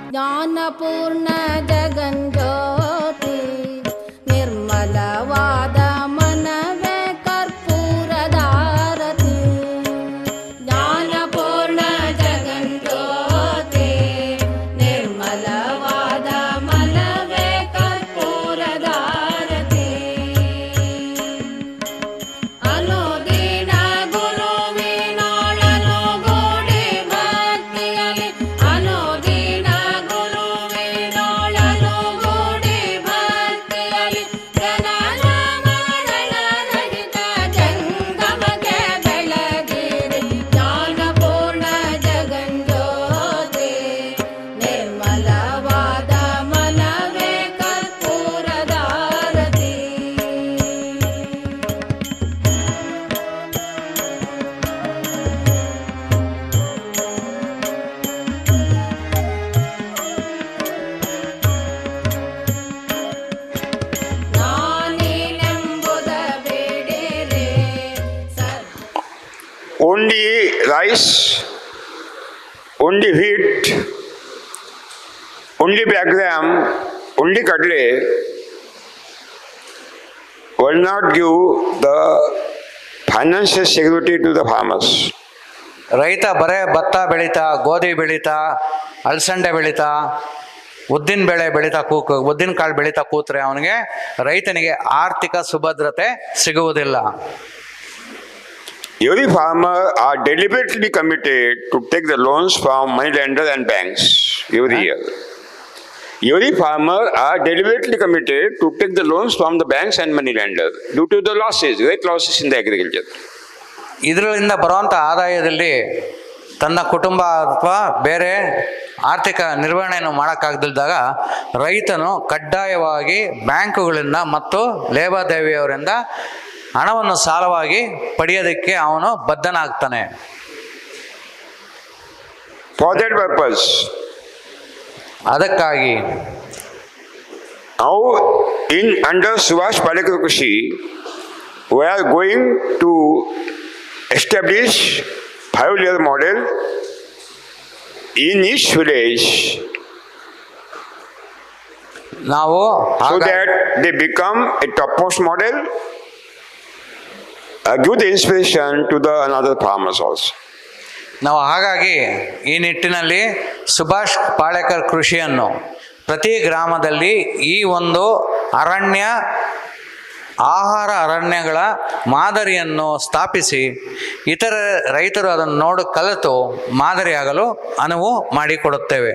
ಜ್ಞಾನಪೂರ್ಣ ಜಗಜ್ಯೋತಿ ನಿರ್ಮಲವಾದ ಮನವೇ ಕರ್ಪೂರದಾರತಿ. ಜ್ಞಾನಪೂರ್ಣ ಜಗಜ್ಯೋತಿ ನಿರ್ಮಲವಾದ ಮನವೇ ಕರ್ಪೂರದಾರತಿ. ಅನುದಿನ ಗುರುವಿನೊಳನು ಗೂಡಿ ಭಕ್ತಿಯಲಿ, ಅನುದಿನ ಗುರುವಿನೊಳನು ಗೂಡಿ ಭಕ್ತಿಯಲಿ, ಜನನ ಮರಣ ರಹಿತ ಜಂಗಮಕ್ಕೆ ಬೆಳಗಿರಿ. ಜ್ಞಾನಪೂರ್ಣ ಜಗಜ್ಯೋತಿ ನಿರ್ಮಲವಾದ ಮನವೇ ಕರ್ಪೂರದಾರತಿ. ನಾನೇನೆಂಬುದ ಬೇಡಿರೆ Only rice, only wheat, only bagram, only kadle will not give the financial security to the farmers. ರೈತ ಬರೇ ಭತ್ತ ಬೆಳೀತಾ, ಗೋಧಿ ಬೆಳೀತಾ, ಅಲಸಂಡೆ ಬೆಳೀತಾ, ಉದ್ದಿನ ಬೆಳೆ ಬೆಳೀತಾ ಉದ್ದಿನ ಕಾಳು ಬೆಳೀತಾ ಕೂತ್ರೆ ಅವನಿಗೆ ರೈತನಿಗೆ ಆರ್ಥಿಕ ಸುಭದ್ರತೆ ಸಿಗುವುದಿಲ್ಲ. Every farmer are deliberately committed to take the loans from money lenders and banks every year. Every farmer are deliberately committed to take the loans from the banks and money lenders due to the losses, great losses in the agriculture. ಇದರಿಂದ ಬರುವಂಥ ಆದಾಯದಲ್ಲಿ ತನ್ನ ಕುಟುಂಬ ಅಥವಾ ಬೇರೆ ಆರ್ಥಿಕ ನಿರ್ವಹಣೆಯನ್ನು ಮಾಡೋಕ್ಕಾಗದಿದ್ದಾಗ ರೈತನು ಕಡ್ಡಾಯವಾಗಿ ಬ್ಯಾಂಕುಗಳಿಂದ ಮತ್ತು ಲೇವಾದೇವಿಯವರಿಂದ ಹಣವನ್ನು ಸಾಲವಾಗಿ ಪಡೆಯೋದಕ್ಕೆ ಅವನು ಬದ್ಧನಾಗ್ತಾನೆ. For that purpose, ಅದಕ್ಕಾಗಿ now under Subhash Palekar Krishi, we are going to establish 5-layer model in each village ನಾವು so that they become a topmost model, give the inspiration to the another farmers also. ನಾವು ಹಾಗಾಗಿ ಈ ನಿಟ್ಟಿನಲ್ಲಿ ಸುಭಾಷ್ ಪಾಳೇಕರ್ ಕೃಷಿಯನ್ನು ಪ್ರತಿ ಗ್ರಾಮದಲ್ಲಿ ಈ ಒಂದು ಆಹಾರ ಅರಣ್ಯಗಳ ಮಾದರಿಯನ್ನು ಸ್ಥಾಪಿಸಿ ಇತರ ರೈತರು ಅದನ್ನು ನೋಡಿ ಕಲಿತು ಮಾದರಿಯಾಗಲು ಅನುವು ಮಾಡಿಕೊಡುತ್ತೇವೆ.